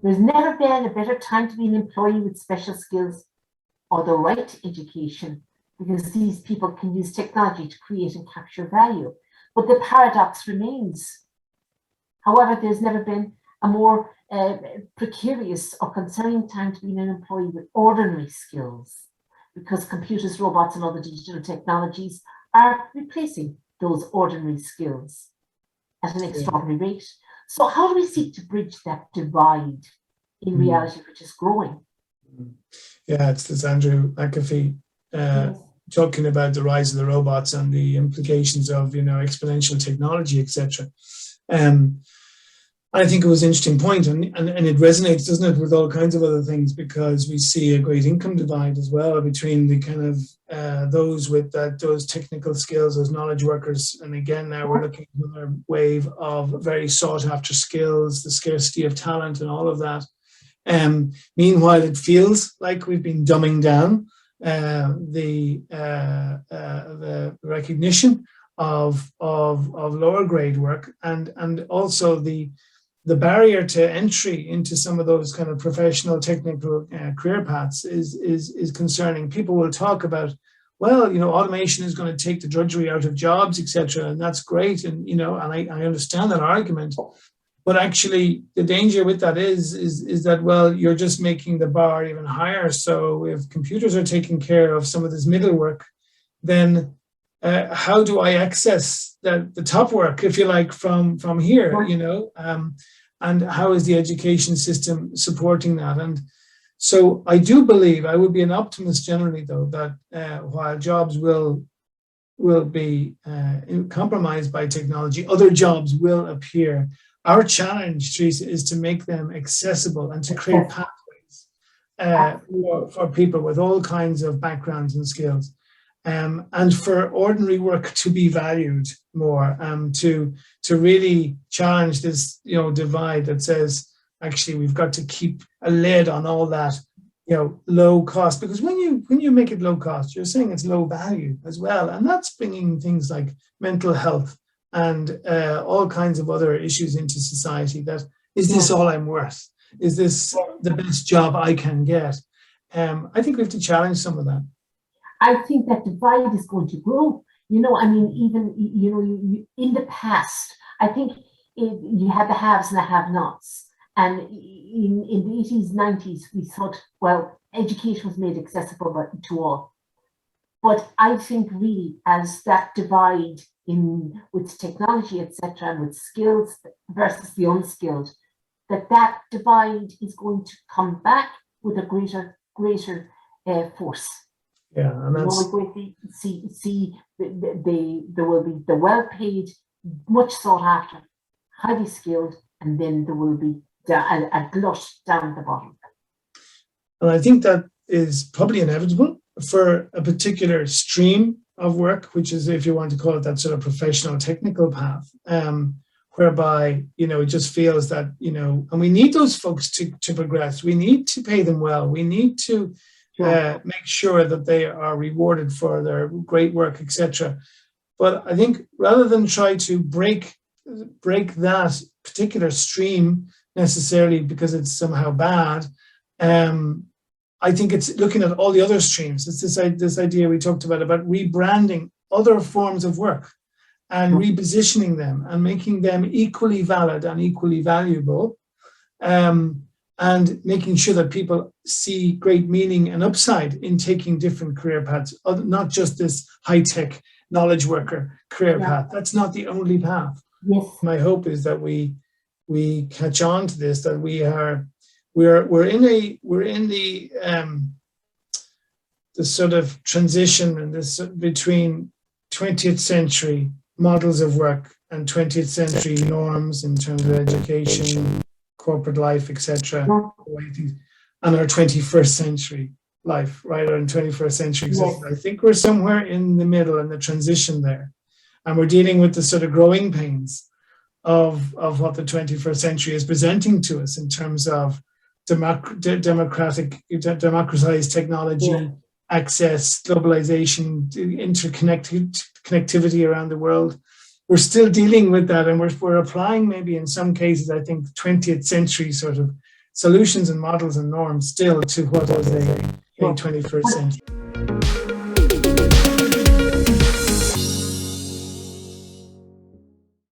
There's never been a better time to be an employee with special skills or the right education, because these people can use technology to create and capture value. But the paradox remains. However, there's never been a more precarious or concerning time to be an employee with ordinary skills, because computers, robots, and other digital technologies are replacing those ordinary skills at an extraordinary rate. So how do we seek to bridge that divide in reality, which is growing? Yeah, it's Andrew McAfee talking about the rise of the robots and the implications of, exponential technology, etc. I think it was an interesting point, and it resonates, doesn't it, with all kinds of other things, because we see a great income divide as well between the kind of those with those technical skills, those knowledge workers. And again, now we're looking at another wave of very sought after skills, the scarcity of talent and all of that. Meanwhile, it feels like we've been dumbing down the recognition of lower grade work, and also the barrier to entry into some of those kind of professional technical career paths is concerning. People will talk about, well, automation is going to take the drudgery out of jobs, etc., and that's great, and and I understand that argument. But actually, the danger with that is that, well, you're just making the bar even higher. So if computers are taking care of some of this middle work, then how do I access the top work, if you like, from here, and how is the education system supporting that? And so I do believe, I would be an optimist generally, though, that while jobs will be compromised by technology, other jobs will appear. Our challenge, Teresa, is to make them accessible and to create pathways for people with all kinds of backgrounds and skills, and for ordinary work to be valued more, to really challenge this divide that says, actually, we've got to keep a lid on all that low cost, because when you make it low cost, you're saying it's low value as well, and that's bringing things like mental health and all kinds of other issues into society. That is this all I'm worth? Is this the best job I can get? I think we have to challenge some of that. I think that divide is going to grow. Even in the past, I think you had the haves and the have-nots, and in the 80s, 90s, we thought, well, education was made accessible to all. But I think really, as that divide with technology, etc., and with skills versus the unskilled, that divide is going to come back with a greater force. Yeah, and that's we're going to see there will be the well-paid, much sought after, highly skilled, and then there will be a glut down the bottom. And I think that is probably inevitable for a particular stream of work, which is, if you want to call it, that sort of professional technical path, whereby, it just feels that, and we need those folks to progress. We need to pay them well. We need to make sure that they are rewarded for their great work, etc. But I think rather than try to break that particular stream necessarily because it's somehow bad, I think it's looking at all the other streams. It's this idea we talked about rebranding other forms of work and repositioning them and making them equally valid and equally valuable, and making sure that people see great meaning and upside in taking different career paths, not just this high-tech knowledge worker career path. That's not the only path. Yes. My hope is that we catch on to this, that we're in the sort of transition and this between 20th century models of work and 20th century norms in terms of education, corporate life, etc., and our 21st century life, right? Or in 21st century existence. I think we're somewhere in the middle in the transition there, and we're dealing with the sort of growing pains of what the 21st century is presenting to us in terms of democratized technology, access, globalization, connectivity around the world. We're still dealing with that, and we're applying maybe in some cases, I think, 20th century sort of solutions and models and norms still to what was a 21st century.